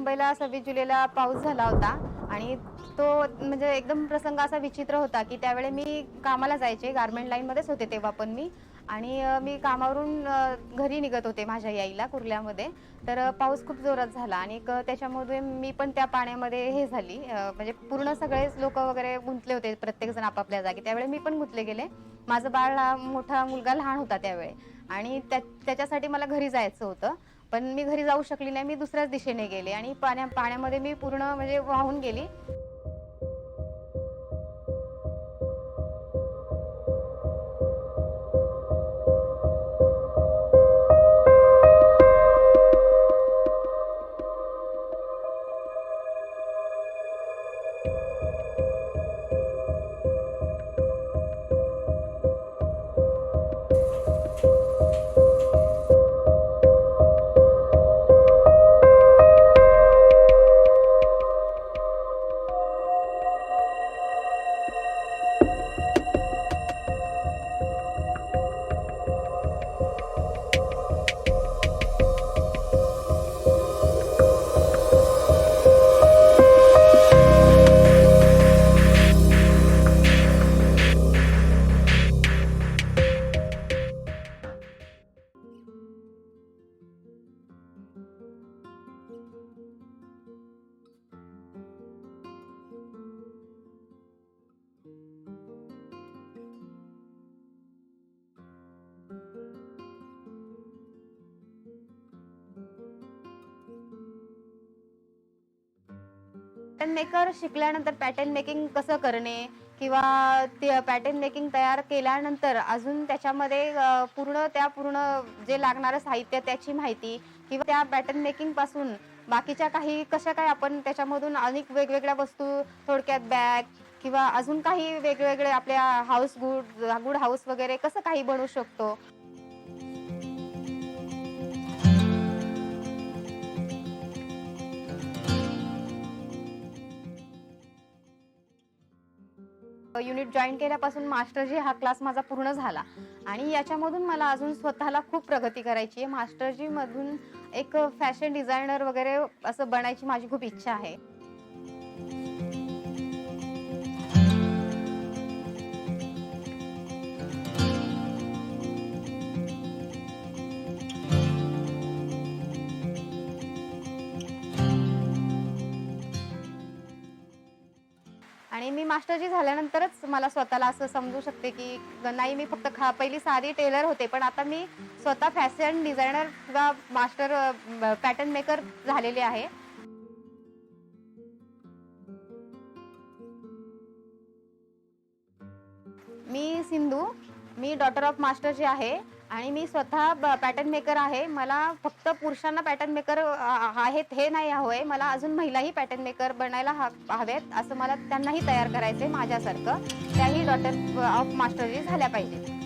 मुंबईला 26 जुलैला पाऊस झाला होता आणि तो म्हणजे एकदम प्रसंग असा विचित्र होता की त्यावेळी मी कामाला जायचे, गारमेंट लाईनमध्येच होते तेव्हा पण मी. आणि मी कामावरून घरी निघत होते माझ्या याईला कुर्ल्यामध्ये. तर पाऊस खूप जोरात झाला आणि त्याच्यामध्ये मी पण त्या पाण्यामध्ये हे झाली, म्हणजे पूर्ण सगळेच लोकं वगैरे गुंतले होते, प्रत्येकजण आपापल्या जागी. त्यावेळी मी पण गुंतले गेले. माझं बाळ मोठा मुलगा लहान होता त्यावेळी आणि त्याच्यासाठी मला घरी जायचं होतं. पण मी घरी जाऊ शकली नाही. मी दुसऱ्याच दिशेने गेले आणि पाण्यामध्ये मी पूर्ण म्हणजे वाहून गेली. पॅटर्न मेकर शिकल्यानंतर पॅटर्न मेकिंग कसं करणे किंवा ते पॅटर्न मेकिंग तयार केल्यानंतर अजून त्याच्यामध्ये पूर्ण जे लागणारं साहित्य त्याची माहिती किंवा त्या पॅटर्न मेकिंग पासून बाकीच्या काही कशा काय आपण त्याच्यामधून अनेक वेगवेगळ्या वस्तू, थोडक्यात बॅग किंवा अजून काही वेगवेगळे आपल्या गुड हाऊस वगैरे कसं काही बनवू शकतो. युनिट जॉईन केल्यापासून मास्टरजी हा क्लास माझा पूर्ण झाला आणि याच्यामधून मला अजून स्वतःला खूप प्रगती करायची आहे. मास्टरजी मधून एक फॅशन डिझायनर वगैरे असं बनायची माझी खूप इच्छा आहे. आणि मी मास्टरजी झाल्यानंतरच मला स्वतःला असं समजू शकते की नाही, मी फक्त पहिली साधी टेलर होते, पण आता मी स्वतः फॅशन डिझायनर किंवा मास्टर पॅटर्न मेकर झालेले आहे. मी सिंधू, मी डॉटर ऑफ मास्टरजी आहे आणि मी स्वतः पॅटर्न मेकर आहे. मला फक्त पुरुषांना पॅटर्न मेकर आहेत हे नाही हवंय, मला अजून महिलाही पॅटर्न मेकर बनायला हवेत. असं मला त्यांनाही तयार करायचंय माझ्यासारखं. त्याही डॉटर ऑफ मास्टरजी झाल्या पाहिजेत.